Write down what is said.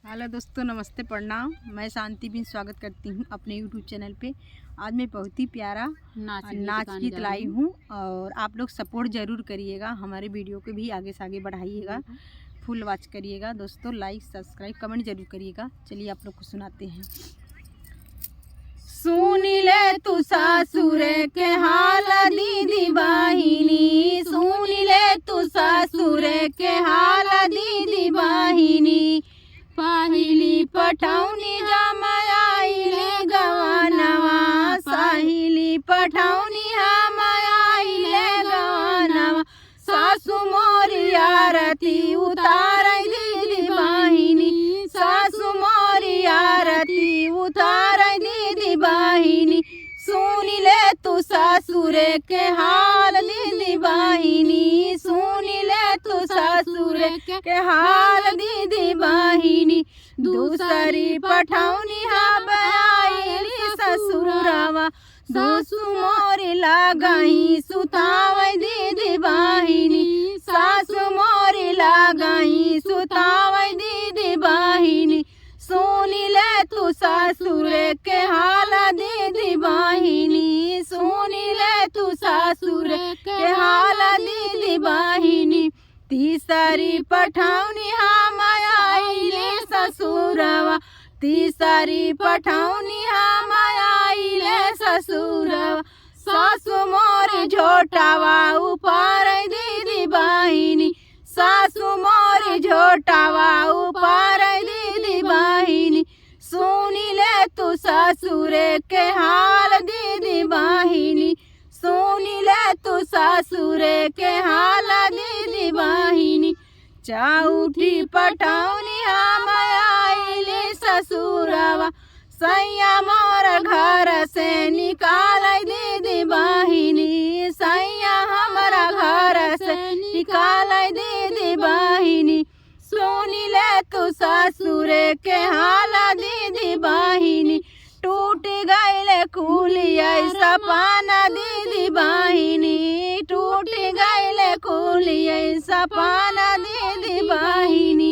Hello दोस्तों, नमस्ते, प्रणाम। मैं शांति भी स्वागत करती हूँ अपने यूट्यूब चैनल पे। आज मैं बहुत ही प्यारा नाच गीत लाई हूँ और आप लोग सपोर्ट ज़रूर करिएगा। हमारे वीडियो को भी आगे से आगे बढ़ाइएगा, फुल वॉच करिएगा दोस्तों। लाइक सब्सक्राइब कमेंट जरूर करिएगा। चलिए आप लोग को सुनाते हैं। सुन ले तू सासुर के हाल दीदी बाहिनी, सुन ले तू सासुर के हाल दीदी बाहिनी। पहिली पठौनी जमाइले गवनवा, साहिली पठौनी हमाइले गवनवा। सासु मोरी आरती उतार दीदी बाहिनी, सासु मोरी आरती उतार दीदी बाहिनी। सुन ले तू सासुर के हाल दीदी बाहिनी, सुन ले तू सासुर के हाल दीदी बाहिनी। दूसरी पठौनी हमाइली ससुरवा, सासु मोरी लागई सुतावै दीदी बाहिनी, सासु मोरी लागई सुतावै दीदी बाहिनी। सुन ले तू सासुर के हाल दीदी बाहिनी, सुन ले तू सासुर के हाल दीदी बाहिनी। तीसरी पठौनी हमाइले ससुरवा, तीसरी पठौनी हमाइले ससुरवा। सासु मोरी झोटावा ऊपर दीदी बाहिनी, सासु मोरी झोटावा ऊपर दीदी बाहिनी। सुन ले तू सासुर के हाल दीदी बाहिनी, सुन ले तू सासुर के हाल दीदी बाहिनी। चौथी पठौनी हमाइले ससुरवा, सैया मोर घर से निकाल दीदी बाहिनी, सैया हमारा घर से निकाल दीदी बाहिनी। सुन ले तू सासुर के हाल दीदी बाहिनी। टूट गईले कुलिया सपना दीदी बाहिनी, टूट गईले कुलिया सपना दीदी बाहिनी।